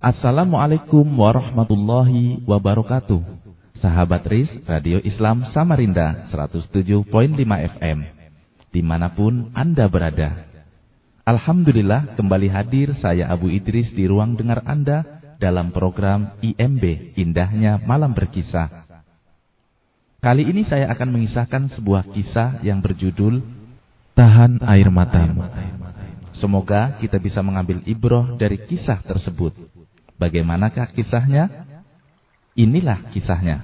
Assalamualaikum warahmatullahi wabarakatuh. Sahabat RIS Radio Islam Samarinda 107.5 FM dimanapun Anda berada. Alhamdulillah kembali hadir saya Abu Idris di ruang dengar Anda dalam program IMB Indahnya Malam Berkisah. Kali ini saya akan mengisahkan sebuah kisah yang berjudul Tahan Air Matamu. Semoga kita bisa mengambil ibroh dari kisah tersebut. Bagaimanakah kisahnya? Inilah kisahnya.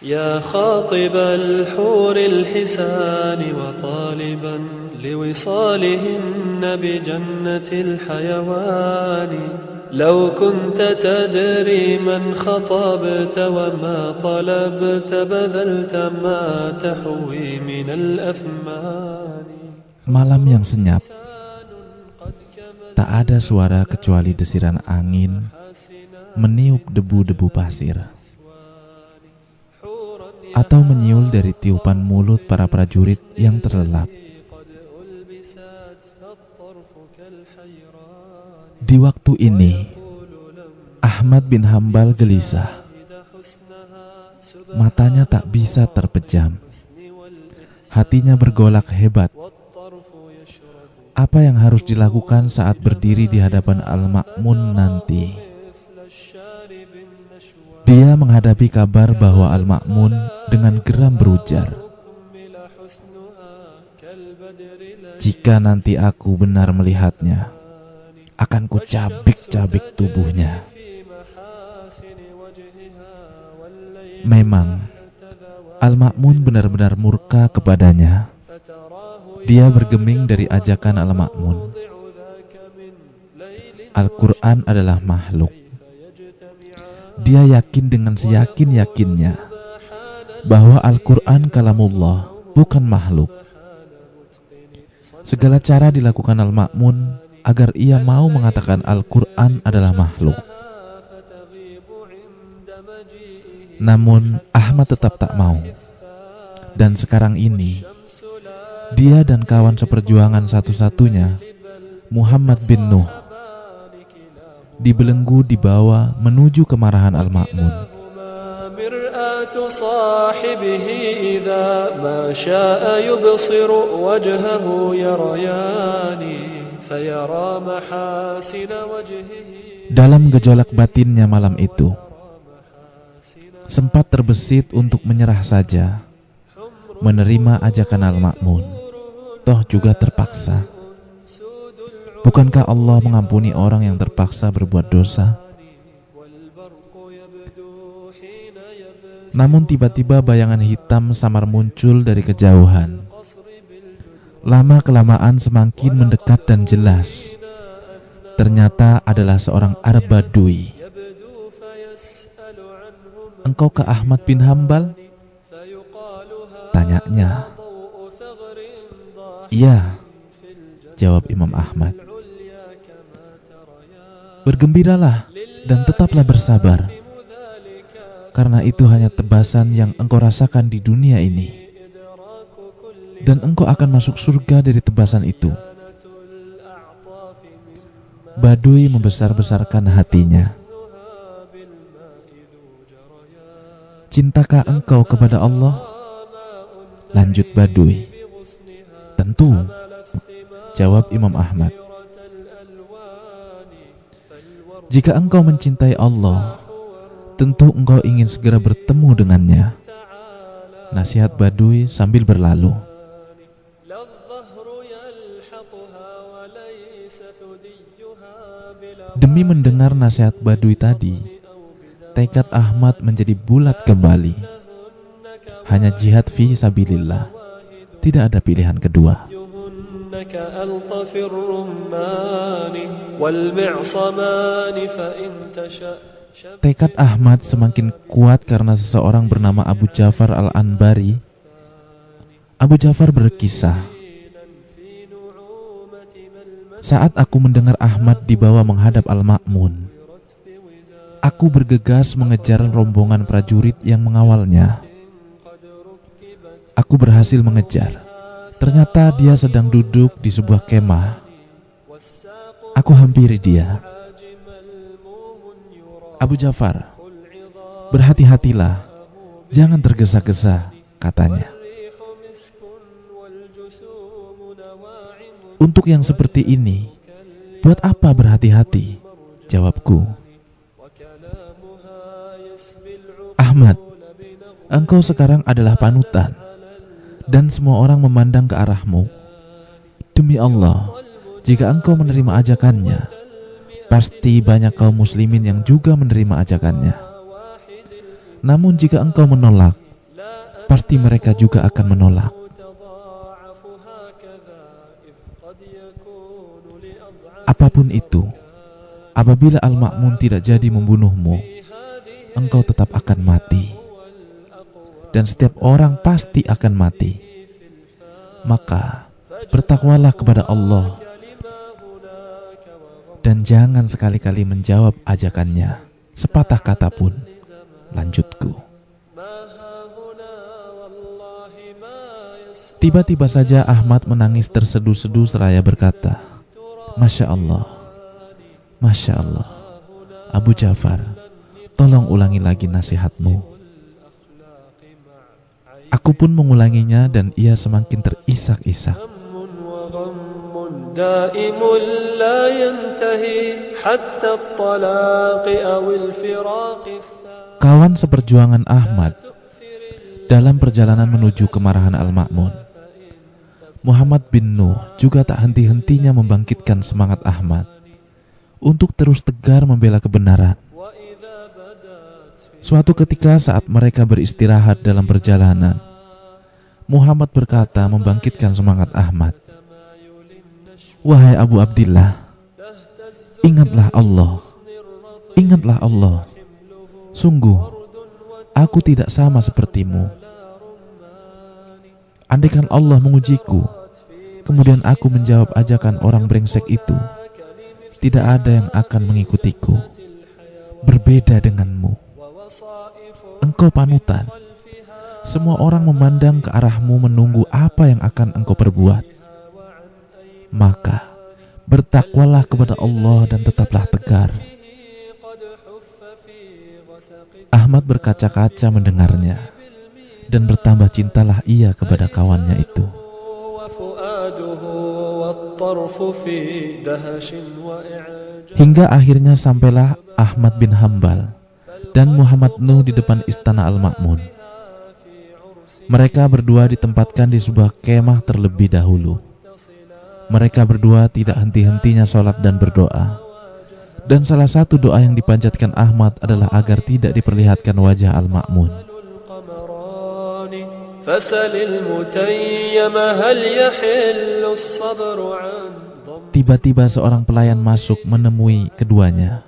Ya khatibal huril hisan wa taliban liwisalihin bi jannatil hayawani. لو كنت تدري من خطبت وما طلبت بذلت ما تحوي من الأثمان. Malam yang senyap, tak ada suara kecuali desiran angin meniup debu-debu pasir atau menyiul dari tiupan mulut para prajurit yang terlelap. Di waktu ini, Ahmad bin Hambal gelisah. Matanya tak bisa terpejam. Hatinya bergolak hebat. Apa yang harus dilakukan saat berdiri di hadapan Al-Ma'mun nanti? Dia menghadapi kabar bahwa Al-Ma'mun dengan geram berujar, "Jika nanti aku benar melihatnya, akan kucabik-cabik tubuhnya." Memang Al-Ma'mun benar-benar murka kepadanya. Dia bergeming dari ajakan Al-Ma'mun. Al-Quran adalah makhluk. Dia yakin dengan seyakin-yakinnya bahwa Al-Quran kalamullah, bukan makhluk. Segala cara dilakukan Al-Ma'mun agar ia mau mengatakan Al-Quran adalah makhluk. Namun Ahmad tetap tak mau. Dan sekarang ini, dia dan kawan seperjuangan satu-satunya, Muhammad bin Nuh, dibelenggu dibawa menuju kemarahan Al-Ma'mun. Dalam gejolak batinnya malam itu, sempat terbesit untuk menyerah saja, menerima ajakan Al-Ma'mun, toh juga terpaksa. Bukankah Allah mengampuni orang yang terpaksa berbuat dosa? Namun tiba-tiba bayangan hitam samar muncul dari kejauhan. Lama-kelamaan semakin mendekat dan jelas. Ternyata adalah seorang Arab Badui. "Engkau ke Ahmad bin Hambal?" tanyanya. "Iya," jawab Imam Ahmad. "Bergembiralah dan tetaplah bersabar, karena itu hanya tebasan yang engkau rasakan di dunia ini, dan engkau akan masuk surga dari tebasan itu." Badui membesar-besarkan hatinya. "Cintakah engkau kepada Allah?" lanjut Badui. "Tentu," jawab Imam Ahmad. "Jika engkau mencintai Allah, tentu engkau ingin segera bertemu dengannya," nasihat Badui sambil berlalu. Demi mendengar nasihat Badui tadi, tekad Ahmad menjadi bulat kembali. Hanya jihad fi sabilillah, tidak ada pilihan kedua. Tekad Ahmad semakin kuat karena seseorang bernama Abu Ja'far Al-Anbari. Abu Ja'far berkisah, "Saat aku mendengar Ahmad dibawa menghadap Al-Ma'mun, aku bergegas mengejar rombongan prajurit yang mengawalnya. Aku berhasil mengejar. Ternyata dia sedang duduk di sebuah kemah Aku hampiri dia. Abu Ja'far, berhati-hatilah, jangan tergesa-gesa, katanya. Untuk yang seperti ini, buat apa berhati-hati? Jawabku. Ahmad, engkau sekarang adalah panutan, dan semua orang memandang ke arahmu. Demi Allah, jika engkau menerima ajakannya, pasti banyak kaum muslimin yang juga menerima ajakannya. Namun jika engkau menolak, pasti mereka juga akan menolak. Apapun itu, apabila Al-Ma'mun tidak jadi membunuhmu, engkau tetap akan mati. Dan setiap orang pasti akan mati. Maka, bertakwalah kepada Allah dan jangan sekali-kali menjawab ajakannya sepatah kata pun. Lanjutku. Tiba-tiba saja Ahmad menangis tersedu-sedu seraya berkata, Masya Allah, Masya Allah, Abu Ja'far, tolong ulangi lagi nasihatmu. Aku pun mengulanginya dan ia semakin terisak-isak. Kawan seperjuangan Ahmad dalam perjalanan menuju kemarahan Al-Ma'mun, Muhammad bin Nuh, juga tak henti-hentinya membangkitkan semangat Ahmad untuk terus tegar membela kebenaran. Suatu ketika saat mereka beristirahat dalam perjalanan, Muhammad berkata membangkitkan semangat Ahmad, Wahai Abu Abdillah, ingatlah Allah, ingatlah Allah. Sungguh, aku tidak sama sepertimu. Andaikan Allah mengujiku, kemudian aku menjawab ajakan orang brengsek itu, tidak ada yang akan mengikutiku. Berbeda denganmu. Engkau panutan. Semua orang memandang ke arahmu menunggu apa yang akan engkau perbuat. Maka, bertakwalah kepada Allah dan tetaplah tegar. Ahmad berkaca-kaca mendengarnya, dan bertambah cintalah ia kepada kawannya itu. Hingga akhirnya sampailah Ahmad bin Hambal dan Muhammad Nuh di depan istana Al-Ma'mun. Mereka berdua ditempatkan di sebuah kemah terlebih dahulu. Mereka berdua tidak henti-hentinya sholat dan berdoa. Dan salah satu doa yang dipanjatkan Ahmad adalah agar tidak diperlihatkan wajah Al-Ma'mun. Tiba-tiba seorang pelayan masuk menemui keduanya,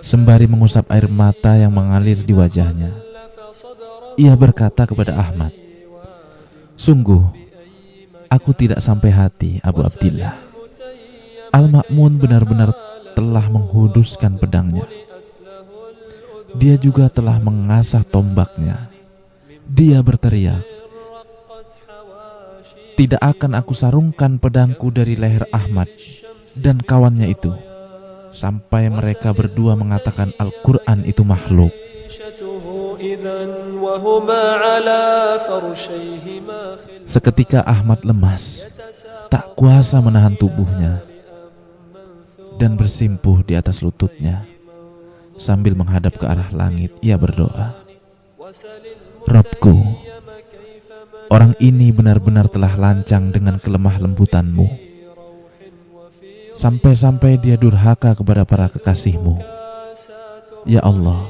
sembari mengusap air mata yang mengalir di wajahnya. Ia berkata kepada Ahmad, Sungguh, aku tidak sampai hati, Abu Abdillah. Al-Ma'mun benar-benar telah menghuduskan pedangnya. Dia juga telah mengasah tombaknya. Dia berteriak, tidak akan aku sarungkan pedangku dari leher Ahmad dan kawannya itu, sampai mereka berdua mengatakan Al-Quran itu makhluk. Seketika Ahmad lemas, tak kuasa menahan tubuhnya, dan bersimpuh di atas lututnya. Sambil menghadap ke arah langit, ia berdoa, Rabbku, orang ini benar-benar telah lancang dengan kelemah lembutanmu, sampai-sampai dia durhaka kepada para kekasihmu. Ya Allah,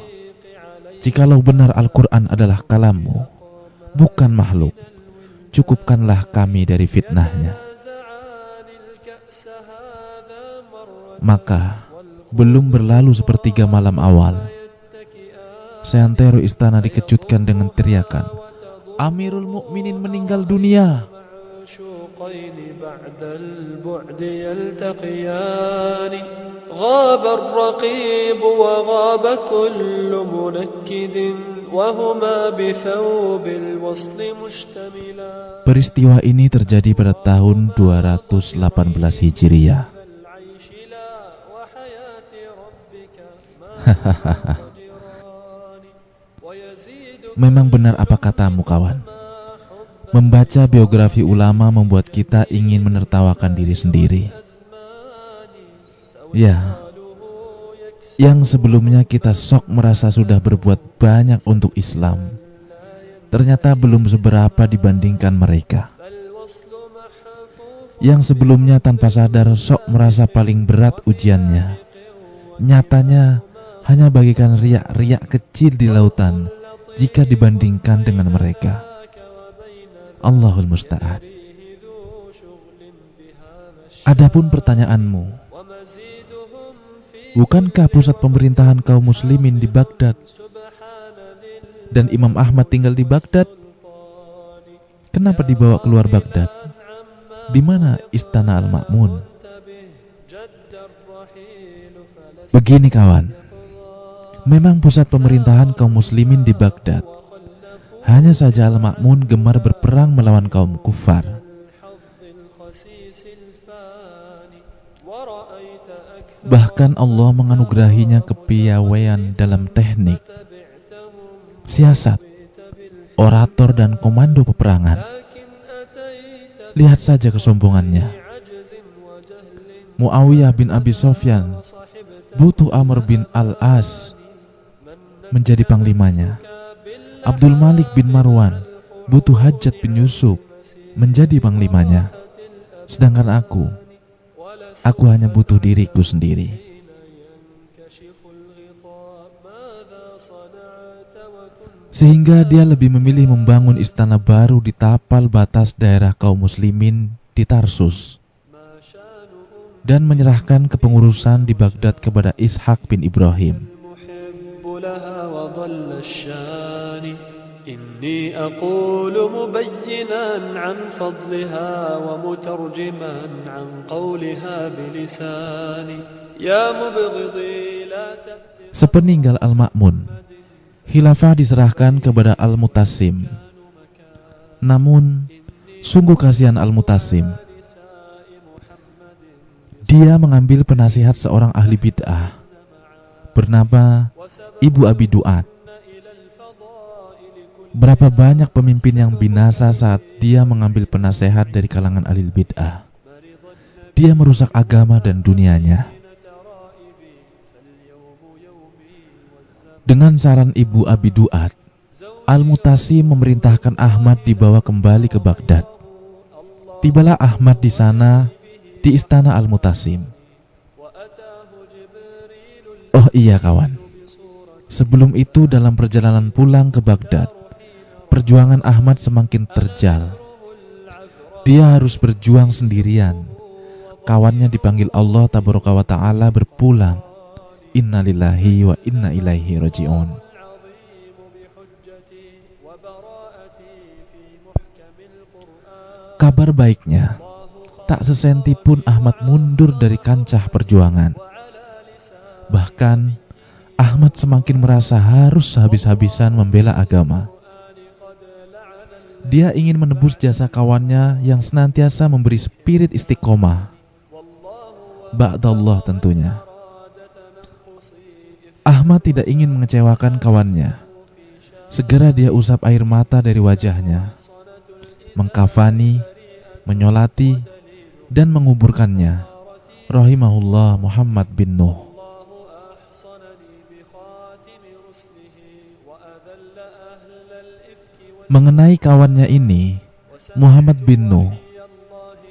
jikalau benar Al-Quran adalah kalammu, bukan makhluk, cukupkanlah kami dari fitnahnya. Maka, belum berlalu sepertiga malam awal, seantero istana dikejutkan dengan teriakan, Amirul Mukminin meninggal dunia. Peristiwa ini terjadi pada tahun 218 Hijriah. Memang benar apa katamu, kawan. Membaca biografi ulama membuat kita ingin menertawakan diri sendiri. Ya, yang sebelumnya kita sok merasa sudah berbuat banyak untuk Islam, ternyata belum seberapa dibandingkan mereka. Yang sebelumnya tanpa sadar sok merasa paling berat ujiannya, nyatanya hanya bagikan riak-riak kecil di lautan jika dibandingkan dengan mereka. Allahul Musta'an. Adapun pertanyaanmu, bukankah pusat pemerintahan kaum muslimin di Baghdad dan Imam Ahmad tinggal di Baghdad? Kenapa dibawa keluar Baghdad? Di mana Istana Al-Ma'mun? Begini kawan, memang pusat pemerintahan kaum muslimin di Baghdad. Hanya saja Al-Ma'mun gemar berperang melawan kaum kufar. Bahkan Allah menganugerahinya kepiawaian dalam teknik, siasat, orator dan komando peperangan. Lihat saja kesombongannya. Muawiyah bin Abi Sufyan butuh Amr bin Al-As menjadi panglimanya. Abdul Malik bin Marwan butuh Hajjaj bin Yusuf menjadi panglimanya. Sedangkan aku hanya butuh diriku sendiri. Sehingga dia lebih memilih membangun istana baru di tapal batas daerah kaum muslimin di Tarsus dan menyerahkan kepengurusan di Baghdad kepada Ishaq bin Ibrahim. إني أقول مبينا عن فضلها ومترجما عن قولها بلساني يا مبغضي لا تفتن. Sepeninggal Al-Ma'mun, khilafah diserahkan kepada Al-Mutasim. Namun, sungguh kasihan Al-Mutasim. Dia mengambil penasihat seorang ahli bid'ah bernama Ibu Abi Duat. Berapa banyak pemimpin yang binasa saat dia mengambil penasehat dari kalangan ahli bid'ah. Dia merusak agama dan dunianya. Dengan saran Ibu Abi Duat, Al-Mutasim memerintahkan Ahmad dibawa kembali ke Baghdad. Tibalah Ahmad di sana, di istana Al-Mutasim. Oh iya kawan, sebelum itu dalam perjalanan pulang ke Baghdad, perjuangan Ahmad semakin terjal. Dia harus berjuang sendirian. Kawannya dipanggil Allah Tabaraka wa Ta'ala berpulang. Innalillahi wa inna ilaihi raji'un. Kabar baiknya, tak sesenti pun Ahmad mundur dari kancah perjuangan. Bahkan Ahmad semakin merasa harus habis-habisan membela agama. Dia ingin menebus jasa kawannya yang senantiasa memberi spirit istiqomah. Ba'dallah tentunya. Ahmad tidak ingin mengecewakan kawannya. Segera dia usap air mata dari wajahnya, mengkafani, menyolati, dan menguburkannya. Rahimahullah Muhammad bin Nuh. Mengenai kawannya ini, Muhammad bin Nuh,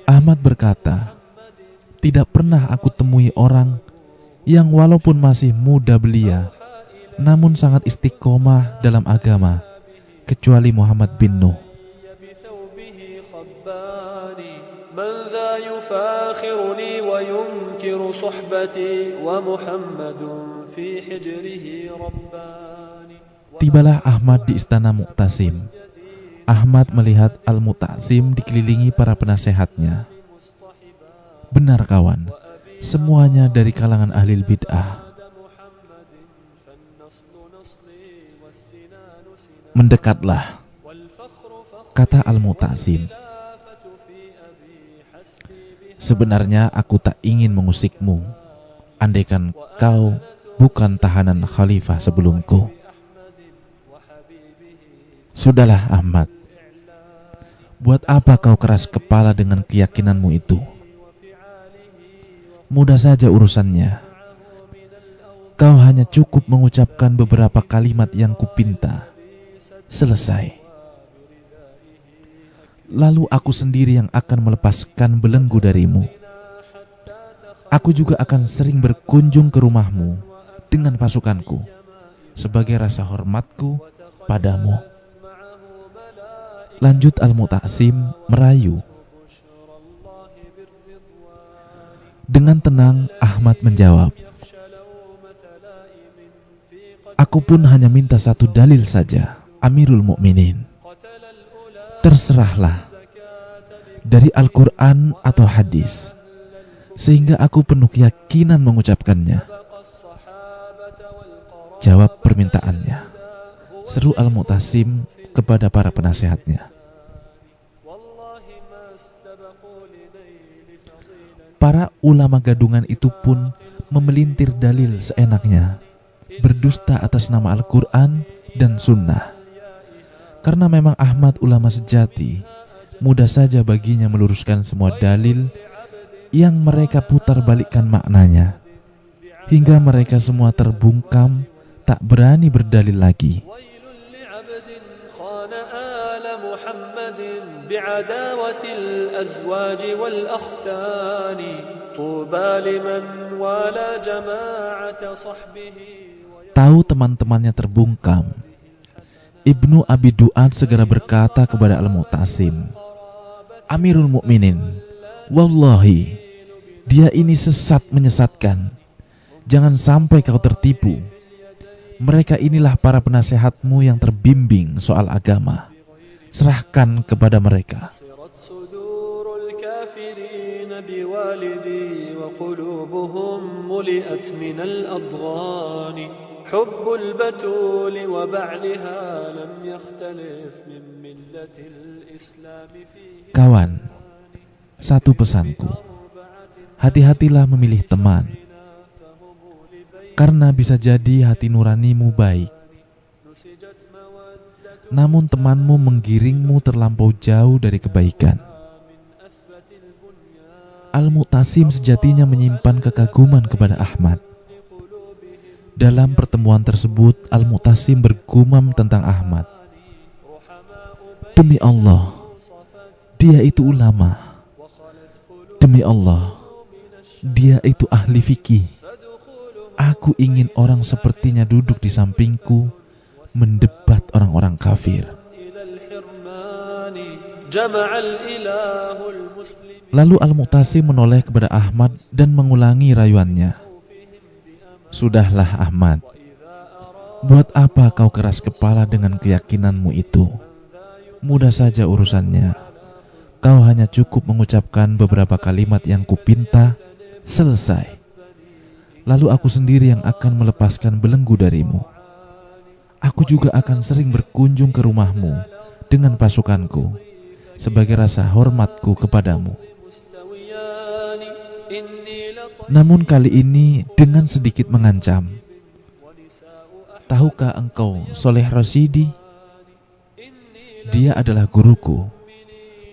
Ahmad berkata, tidak pernah aku temui orang yang walaupun masih muda belia, namun sangat istiqomah dalam agama, kecuali Muhammad bin Nuh. Tibalah Ahmad di istana Mu'tasim. Ahmad melihat Al-Mutasim dikelilingi para penasehatnya. Benar kawan, semuanya dari kalangan ahli bid'ah. Mendekatlah, kata Al-Mutasim. Sebenarnya aku tak ingin mengusikmu, andaikan kau bukan tahanan khalifah sebelumku. Sudahlah Ahmad, buat apa kau keras kepala dengan keyakinanmu itu? Mudah saja urusannya. Kau hanya cukup mengucapkan beberapa kalimat yang kupinta. Selesai. Lalu aku sendiri yang akan melepaskan belenggu darimu. Aku juga akan sering berkunjung ke rumahmu dengan pasukanku sebagai rasa hormatku padamu. Lanjut Al-Mu'tasim merayu. Dengan tenang Ahmad menjawab, aku pun hanya minta satu dalil saja, Amirul Mukminin. Terserahlah, dari Al-Quran atau hadis, sehingga aku penuh keyakinan mengucapkannya. Jawab permintaannya, seru Al-Mu'tasim kepada para penasehatnya. Para ulama gadungan itu pun memelintir dalil seenaknya, berdusta atas nama Al-Quran dan Sunnah. Karena memang Ahmad ulama sejati, mudah saja baginya meluruskan semua dalil yang mereka putar balikkan maknanya, hingga mereka semua terbungkam, tak berani berdalil lagi. Tahu teman-temannya terbungkam, Ibnu Abi Du'ad segera berkata kepada Al-Mu'tasim, Amirul Mukminin, wallahi, dia ini sesat menyesatkan. Jangan sampai kau tertipu. Mereka inilah para penasehatmu yang terbimbing soal agama. Serahkan kepada mereka. Kawan, satu pesanku, hati-hatilah memilih teman, karena bisa jadi hati nuranimu baik, namun temanmu menggiringmu terlampau jauh dari kebaikan. Al-Mu'tasim sejatinya menyimpan kekaguman kepada Ahmad. Dalam pertemuan tersebut, Al-Mu'tasim bergumam tentang Ahmad. Demi Allah, dia itu ulama. Demi Allah, dia itu ahli fikih. Aku ingin orang sepertinya duduk di sampingku, mendebat orang-orang kafir. Lalu Al-Mu'tasim menoleh kepada Ahmad dan mengulangi rayuannya. Sudahlah Ahmad, buat apa kau keras kepala dengan keyakinanmu itu? Mudah saja urusannya. Kau hanya cukup mengucapkan beberapa kalimat yang kupinta, selesai. Lalu aku sendiri yang akan melepaskan belenggu darimu. Aku juga akan sering berkunjung ke rumahmu dengan pasukanku sebagai rasa hormatku kepadamu. Namun kali ini dengan sedikit mengancam. Tahukah engkau Soleh Rashidi? Dia adalah guruku,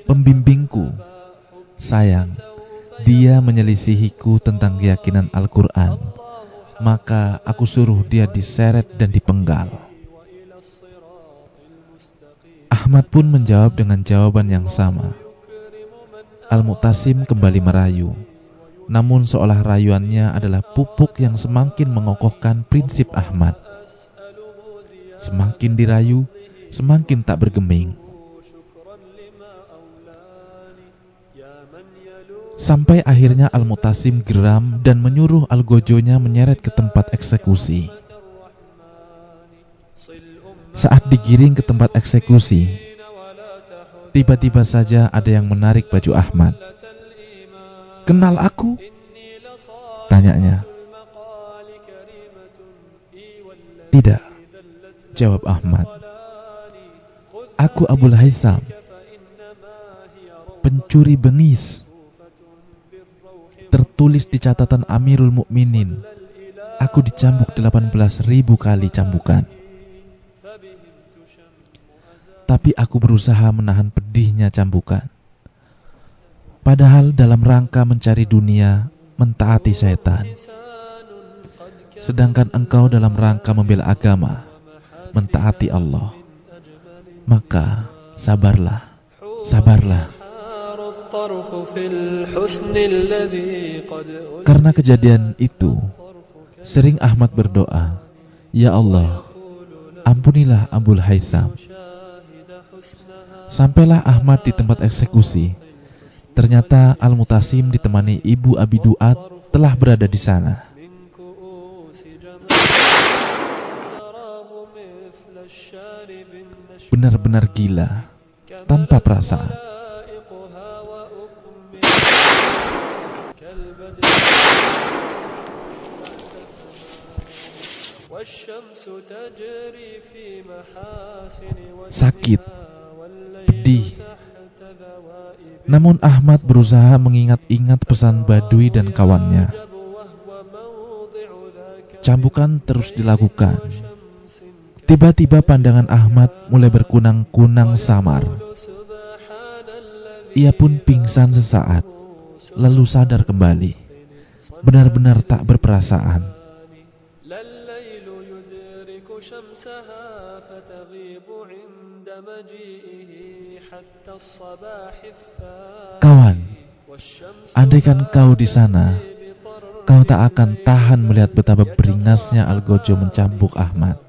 pembimbingku. Sayang, dia menyelisihiku tentang keyakinan Al-Quran. Maka aku suruh dia diseret dan dipenggal. Ahmad pun menjawab dengan jawaban yang sama. Al-Mu'tasim kembali merayu, namun seolah rayuannya adalah pupuk yang semakin mengokohkan prinsip Ahmad. Semakin dirayu, semakin tak bergeming. Sampai akhirnya Al-Mu'tasim geram dan menyuruh Al-Gojonya menyeret ke tempat eksekusi. Saat digiring ke tempat eksekusi, tiba-tiba saja ada yang menarik baju Ahmad. Kenal aku? Tanyanya. Tidak, jawab Ahmad. Aku Abul Haisam, pencuri bengis. Tertulis di catatan Amirul Mukminin, aku dicambuk 18.000 kali cambukan. Tapi aku berusaha menahan pedihnya cambukan. Padahal dalam rangka mencari dunia, mentaati syaitan. Sedangkan engkau dalam rangka membela agama, mentaati Allah. Maka sabarlah, sabarlah. Karena kejadian itu, sering Ahmad berdoa, "Ya Allah, ampunilah Abul Haitham." Sampailah Ahmad di tempat eksekusi. Ternyata Al-Mutasim ditemani ibu Abi Duat telah berada di sana. Benar-benar gila, tanpa perasaan. Sakit, pedih. Namun Ahmad berusaha mengingat-ingat pesan Badui dan kawannya. Cambukan terus dilakukan. Tiba-tiba pandangan Ahmad mulai berkunang-kunang samar. Ia pun pingsan sesaat, lalu sadar kembali. Benar-benar tak berperasaan. Kawan, andaikan kau di sana, kau tak akan tahan melihat betapa beringasnya Algojo mencambuk Ahmad.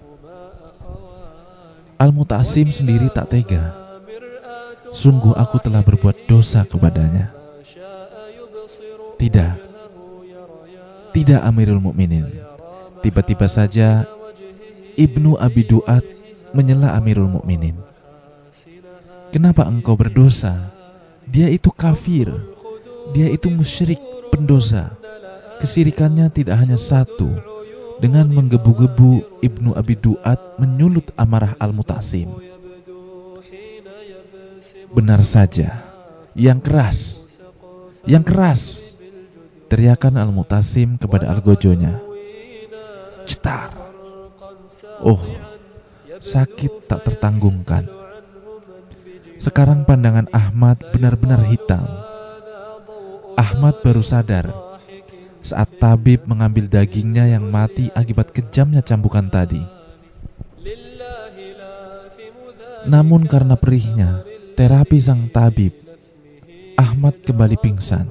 Al-Mutasim sendiri tak tega. Sungguh aku telah berbuat dosa kepadanya. Tidak Amirul Mukminin. Tiba-tiba saja Ibnu Abi Duat menyela Amirul Mukminin. Kenapa engkau berdosa? Dia itu kafir. Dia itu musyrik, pendosa. Kesirikannya tidak hanya satu. Dengan menggebu-gebu, Ibnu Abi Duat menyulut amarah Al-Mutasim. Benar saja, yang keras, teriakan Al-Mutasim kepada Algojonya. Cetar. Oh, sakit tak tertanggungkan. Sekarang pandangan Ahmad benar-benar hitam. Ahmad baru sadar saat tabib mengambil dagingnya yang mati akibat kejamnya cambukan tadi. Namun karena perihnya terapi sang tabib, Ahmad kembali pingsan.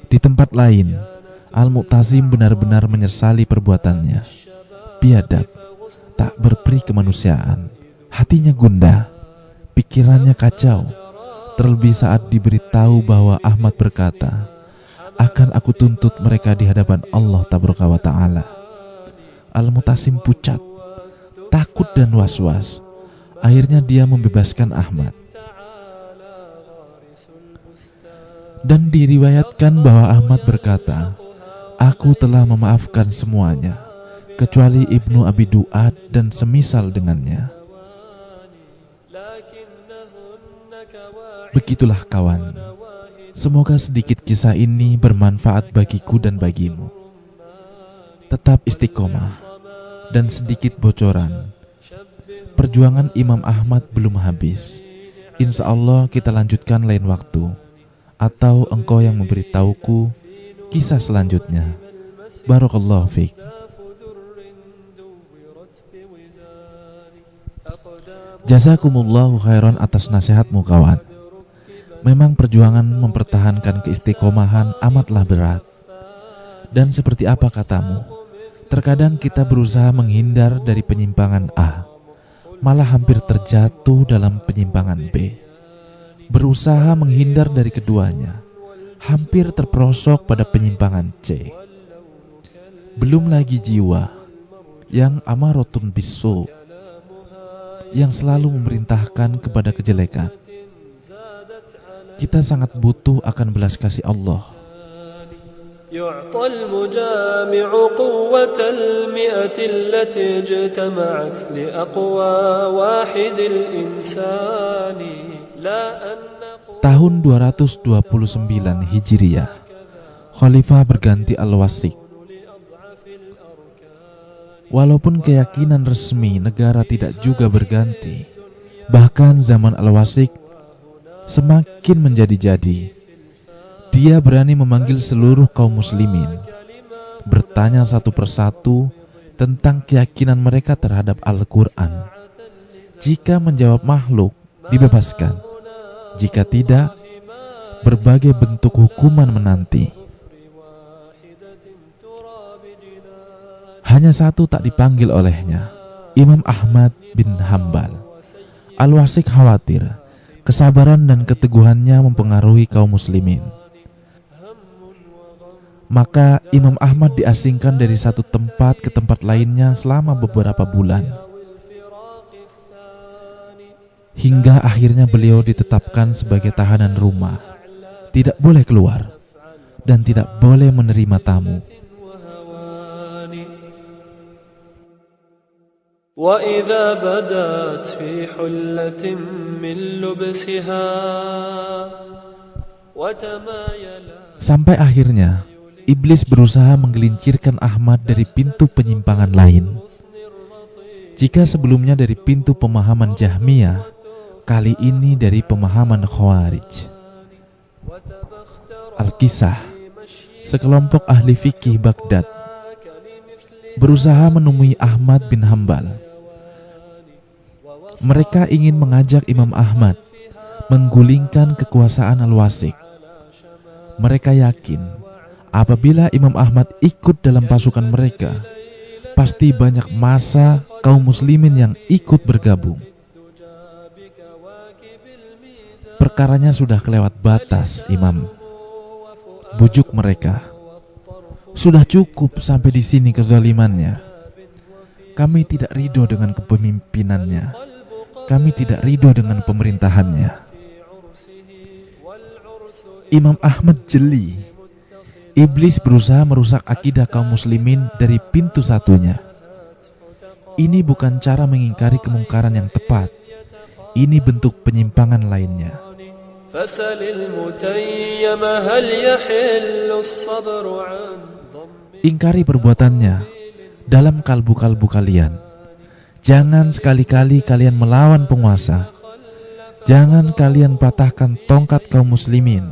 Di tempat lain, Al-Mutasim benar-benar menyesali perbuatannya. Biadab, tak berperi kemanusiaan. Hatinya gundah, pikirannya kacau. Terlebih saat diberitahu bahwa Ahmad berkata, "Akan aku tuntut mereka di hadapan Allah Tabaraka wa Ta'ala." Al-Mutasim pucat, takut dan was-was. Akhirnya dia membebaskan Ahmad. Dan diriwayatkan bahwa Ahmad berkata, "Aku telah memaafkan semuanya, kecuali Ibnu Abi Duat dan semisal dengannya." Begitulah kawan. Semoga sedikit kisah ini bermanfaat bagiku dan bagimu. Tetap istiqomah. Dan sedikit bocoran, perjuangan Imam Ahmad belum habis. Insya Allah kita lanjutkan lain waktu. Atau engkau yang memberitahuku kisah selanjutnya. Barakallahu fiik. Jazakumullahu khairan atas nasihatmu kawan. Memang perjuangan mempertahankan keistiqomahan amatlah berat. Dan seperti apa katamu, terkadang kita berusaha menghindar dari penyimpangan A, malah hampir terjatuh dalam penyimpangan B. Berusaha menghindar dari keduanya, hampir terperosok pada penyimpangan C. Belum lagi jiwa yang amaratun bisu, yang selalu memerintahkan kepada kejelekan. Kita sangat butuh akan belas kasih Allah. يعطى المجامع قوة المئة التي اجتمعت لأقوى واحد الإنسان لا أن. Tahun 229 Hijriah, Khalifah berganti Al-Wasik. Walaupun keyakinan resmi negara tidak juga berganti, bahkan zaman Al-Wasik semakin menjadi-jadi, dia berani memanggil seluruh kaum muslimin, bertanya satu persatu tentang keyakinan mereka terhadap Al-Quran. Jika menjawab makhluk, dibebaskan. Jika tidak, berbagai bentuk hukuman menanti. Hanya satu tak dipanggil olehnya, Imam Ahmad bin Hambal. Al-Wasik khawatir kesabaran dan keteguhannya mempengaruhi kaum muslimin. Maka Imam Ahmad diasingkan dari satu tempat ke tempat lainnya selama beberapa bulan, hingga akhirnya beliau ditetapkan sebagai tahanan rumah, tidak boleh keluar dan tidak boleh menerima tamu. وَإِذَا بَدَتْ فِي حُلَّةٍ مِّن لُبْسِهَا وَتَمَايَلَ. Sampai akhirnya iblis berusaha menggelincirkan Ahmad dari pintu penyimpangan lain. Jika sebelumnya dari pintu pemahaman Jahmiyah, kali ini dari pemahaman Khawarij. Al-Kisah, sekelompok ahli fikih Baghdad, berusaha menemui Ahmad bin Hambal. Mereka ingin mengajak Imam Ahmad menggulingkan kekuasaan Al-Wasik. Mereka yakin apabila Imam Ahmad ikut dalam pasukan mereka, pasti banyak massa kaum muslimin yang ikut bergabung. Perkaranya sudah kelewat batas, Imam. Bujuk mereka. Sudah cukup sampai di sini kezalimannya. Kami tidak ridho dengan kepemimpinannya. Kami tidak ridho dengan pemerintahannya. Imam Ahmad jeli. Iblis berusaha merusak akidah kaum muslimin dari pintu satunya. Ini bukan cara mengingkari kemungkaran yang tepat. Ini bentuk penyimpangan lainnya. Ingkari perbuatannya dalam kalbu-kalbu kalian. Jangan sekali-kali kalian melawan penguasa. Jangan kalian patahkan tongkat kaum muslimin.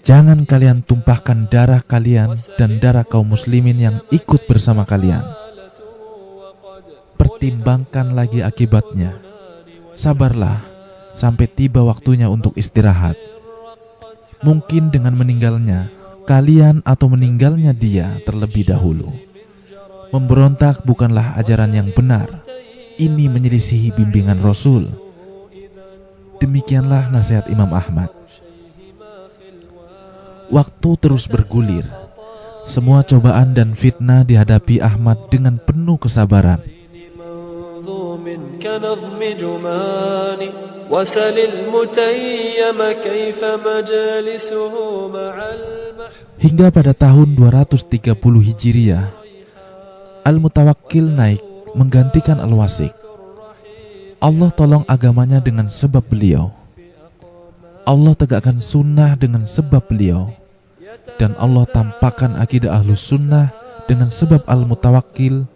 Jangan kalian tumpahkan darah kalian dan darah kaum muslimin yang ikut bersama kalian. Pertimbangkan lagi akibatnya. Sabarlah sampai tiba waktunya untuk istirahat. Mungkin dengan meninggalnya kalian atau meninggalnya dia terlebih dahulu. Memberontak bukanlah ajaran yang benar. Ini menyelisihi bimbingan Rasul. Demikianlah nasihat Imam Ahmad. Waktu terus bergulir. Semua cobaan dan fitnah dihadapi Ahmad dengan penuh kesabaran. Hingga pada tahun 230 Hijriah, Al-Mutawakkil naik menggantikan Al-Wasik. Allah tolong agamanya dengan sebab beliau. Allah tegakkan sunnah dengan sebab beliau. Dan Allah tampakkan akidah Ahlus Sunnah dengan sebab Al-Mutawakkil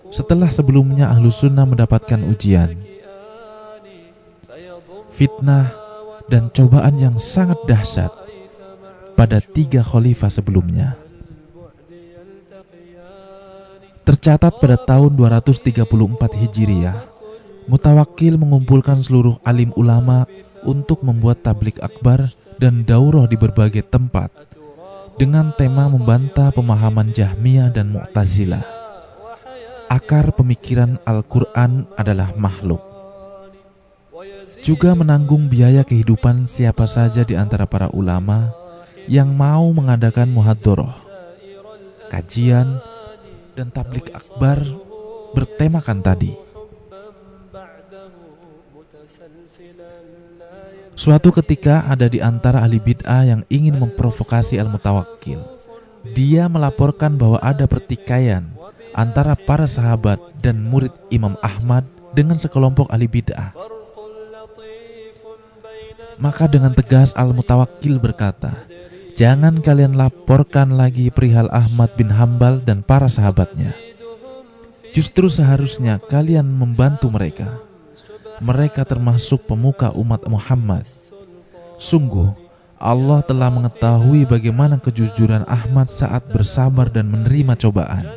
setelah sebelumnya Ahlus Sunnah mendapatkan ujian, fitnah, dan cobaan yang sangat dahsyat pada 3 khalifah sebelumnya. Tercatat pada tahun 234 Hijriah, Mutawakkil mengumpulkan seluruh alim ulama untuk membuat tabligh akbar dan daurah di berbagai tempat dengan tema membantah pemahaman Jahmiyah dan Mu'tazilah. Akar pemikiran Al-Quran adalah makhluk. Juga menanggung biaya kehidupan siapa saja di antara para ulama yang mau mengadakan muhadharah, kajian, dan tabligh akbar bertemakan tadi. Suatu ketika ada di antara ahli bid'ah yang ingin memprovokasi Al-Mutawakkil. Dia melaporkan bahwa ada pertikaian antara para sahabat dan murid Imam Ahmad dengan sekelompok ahli bid'ah. Maka dengan tegas Al-Mutawakkil berkata, "Jangan kalian laporkan lagi perihal Ahmad bin Hambal dan para sahabatnya. Justru seharusnya kalian membantu mereka. Mereka termasuk pemuka umat Muhammad. Sungguh, Allah telah mengetahui bagaimana kejujuran Ahmad saat bersabar dan menerima cobaan.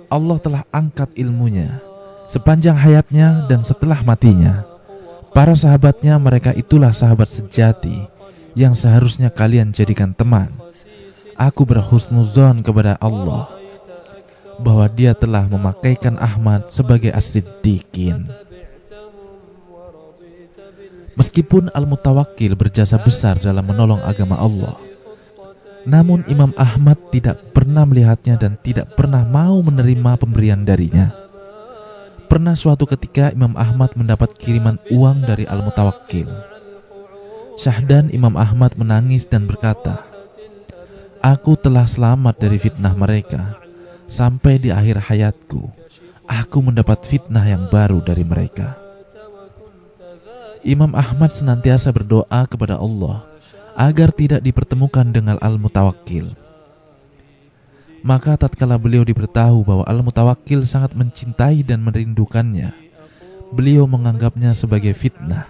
Allah telah angkat ilmunya sepanjang hayatnya dan setelah matinya. Para sahabatnya, mereka itulah sahabat sejati yang seharusnya kalian jadikan teman. Aku berhusnuzon kepada Allah bahwa Dia telah memakaikan Ahmad sebagai as-siddiqin. Meskipun Al-Mutawakkil berjasa besar dalam menolong agama Allah, namun Imam Ahmad tidak pernah melihatnya dan tidak pernah mau menerima pemberian darinya. Pernah suatu ketika Imam Ahmad mendapat kiriman uang dari Al-Mutawakkil. Syahdan Imam Ahmad menangis dan berkata, "Aku telah selamat dari fitnah mereka. Sampai di akhir hayatku, aku mendapat fitnah yang baru dari mereka." Imam Ahmad senantiasa berdoa kepada Allah agar tidak dipertemukan dengan Al-Mutawakkil. Maka tatkala beliau diberitahu bahwa Al-Mutawakkil sangat mencintai dan merindukannya, beliau menganggapnya sebagai fitnah.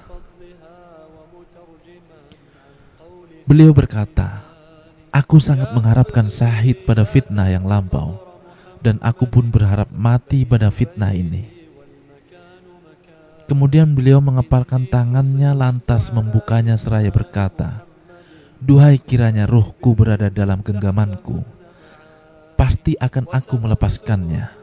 Beliau berkata, "Aku sangat mengharapkan syahid pada fitnah yang lampau, dan aku pun berharap mati pada fitnah ini." Kemudian beliau mengepalkan tangannya lantas membukanya seraya berkata, "Duhai kiranya ruhku berada dalam genggamanku, pasti akan aku melepaskannya."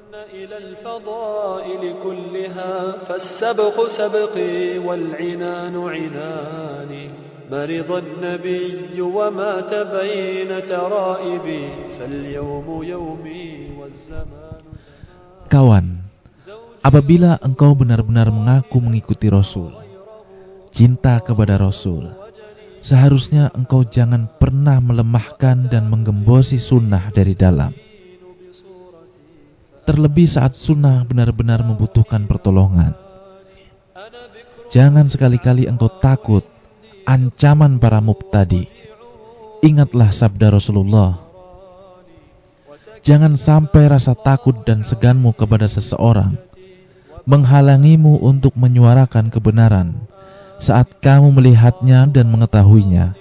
Kawan, apabila engkau benar-benar mengaku mengikuti Rasul, cinta kepada Rasul, seharusnya engkau jangan pernah melemahkan dan menggembosi sunnah dari dalam. Terlebih saat sunnah benar-benar membutuhkan pertolongan. Jangan sekali-kali engkau takut ancaman para mubtadi. Ingatlah sabda Rasulullah, jangan sampai rasa takut dan seganmu kepada seseorang menghalangimu untuk menyuarakan kebenaran saat kamu melihatnya dan mengetahuinya,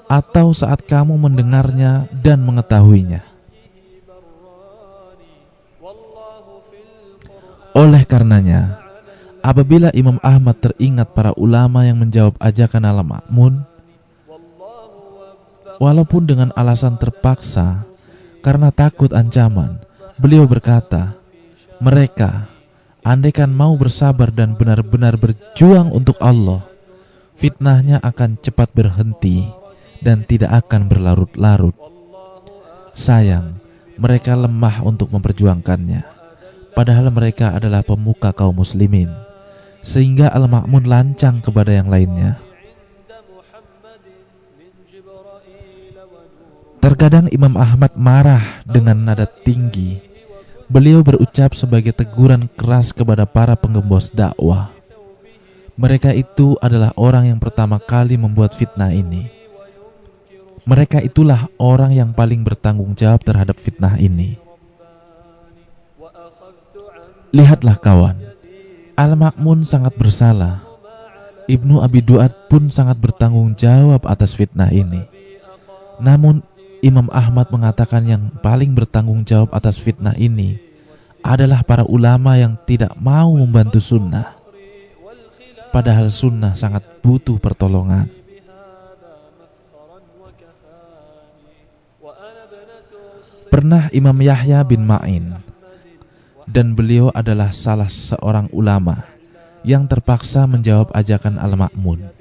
atau saat kamu mendengarnya dan mengetahuinya. Oleh karenanya, apabila Imam Ahmad teringat para ulama yang menjawab ajakan Al-Ma'mun, walaupun dengan alasan terpaksa karena takut ancaman, beliau berkata, "Mereka, andaikan mau bersabar dan benar-benar berjuang untuk Allah, fitnahnya akan cepat berhenti dan tidak akan berlarut-larut. Sayang, mereka lemah untuk memperjuangkannya, padahal mereka adalah pemuka kaum muslimin, sehingga Al-Ma'mun lancang kepada yang lainnya." Terkadang Imam Ahmad marah dengan nada tinggi. Beliau berucap sebagai teguran keras kepada para penggembos dakwah. Mereka itu adalah orang yang pertama kali membuat fitnah ini. Mereka itulah orang yang paling bertanggung jawab terhadap fitnah ini. Lihatlah kawan, Al-Ma'mun sangat bersalah. Ibnu Abi Du'ad pun sangat bertanggung jawab atas fitnah ini. Namun Imam Ahmad mengatakan yang paling bertanggung jawab atas fitnah ini adalah para ulama yang tidak mau membantu sunnah, padahal sunnah sangat butuh pertolongan. Pernah Imam Yahya bin Ma'in, dan beliau adalah salah seorang ulama yang terpaksa menjawab ajakan Al-Ma'mun,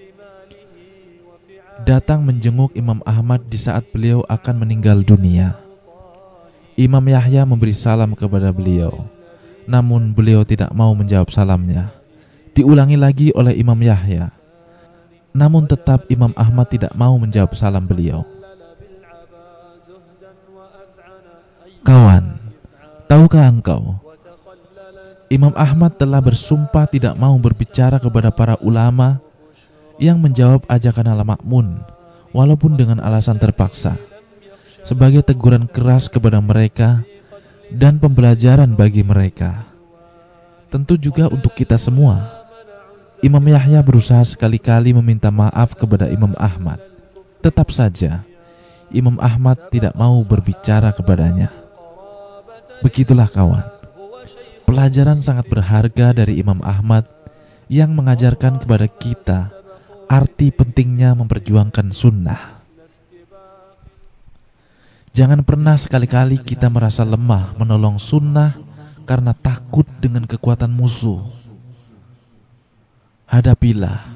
datang menjenguk Imam Ahmad di saat beliau akan meninggal dunia. Imam Yahya memberi salam kepada beliau, namun beliau tidak mau menjawab salamnya. Diulangi lagi oleh Imam Yahya, namun tetap Imam Ahmad tidak mau menjawab salam beliau. Kawan, tahukah engkau, Imam Ahmad telah bersumpah tidak mau berbicara kepada para ulama yang menjawab ajakan Al-Ma'mun, walaupun dengan alasan terpaksa, sebagai teguran keras kepada mereka dan pembelajaran bagi mereka. Tentu juga untuk kita semua. Imam Yahya berusaha sekali-kali meminta maaf kepada Imam Ahmad. Tetap saja, Imam Ahmad tidak mau berbicara kepadanya. Begitulah kawan, pelajaran sangat berharga dari Imam Ahmad yang mengajarkan kepada kita arti pentingnya memperjuangkan sunnah. Jangan pernah sekali-kali kita merasa lemah menolong sunnah karena takut dengan kekuatan musuh. Hadapilah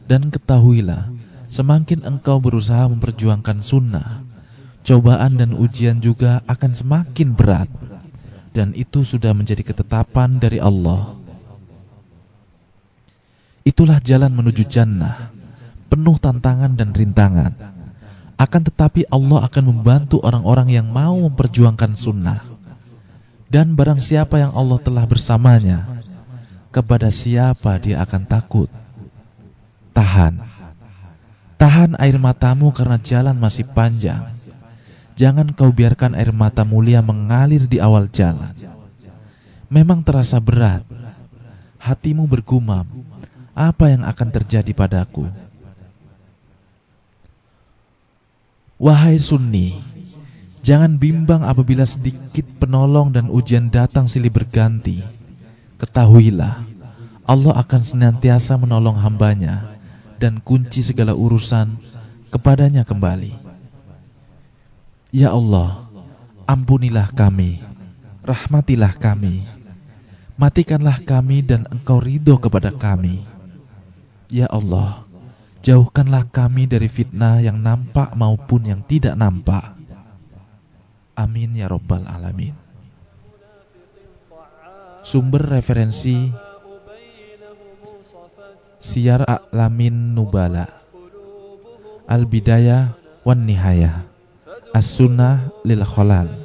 dan ketahuilah, semakin engkau berusaha memperjuangkan sunnah, cobaan dan ujian juga akan semakin berat. Dan itu sudah menjadi ketetapan dari Allah. Itulah jalan menuju jannah, penuh tantangan dan rintangan. Akan tetapi Allah akan membantu orang-orang yang mau memperjuangkan sunnah. Dan barang siapa yang Allah telah bersamanya, kepada siapa dia akan takut. Tahan air matamu karena jalan masih panjang. Jangan kau biarkan air mata mulia mengalir di awal jalan. Memang terasa berat. Hatimu bergumam, apa yang akan terjadi padaku? Wahai Sunni, jangan bimbang apabila sedikit penolong dan ujian datang silih berganti. Ketahuilah, Allah akan senantiasa menolong hambanya dan kunci segala urusan kepadanya kembali. Ya Allah, ampunilah kami, rahmatilah kami, matikanlah kami dan Engkau ridho kepada kami. Ya Allah, jauhkanlah kami dari fitnah yang nampak maupun yang tidak nampak. Amin ya Rabbal Alamin. Sumber referensi Siyar A'lamin Nubala, Al-Bidayah wan Nihayah, As-Sunnah lil Khalal.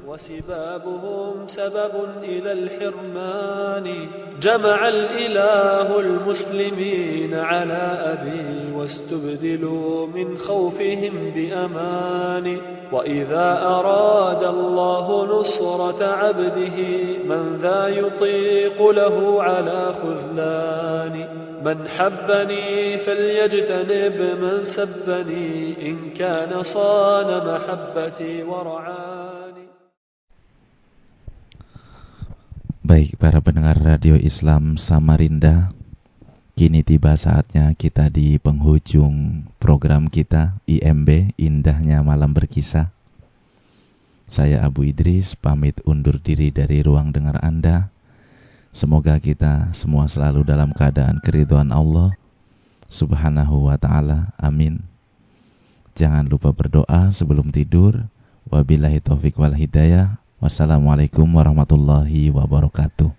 وسبابهم سبب إلى الحرمان جمع الإله المسلمين على أبي واستبدلوا من خوفهم بأمان وإذا أراد الله نصرة عبده من ذا يطيق له على خذلان من حبني فليجتنب من سبني إن كان صان محبتي ورعاني. Baik para pendengar Radio Islam Samarinda, kini tiba saatnya kita di penghujung program kita IMB, Indahnya Malam Berkisah. Saya Abu Idris pamit undur diri dari ruang dengar Anda. Semoga kita semua selalu dalam keadaan keridhaan Allah Subhanahu wa ta'ala. Amin. Jangan lupa berdoa sebelum tidur. Wabillahi taufiq wal hidayah. Wassalamualaikum warahmatullahi wabarakatuh.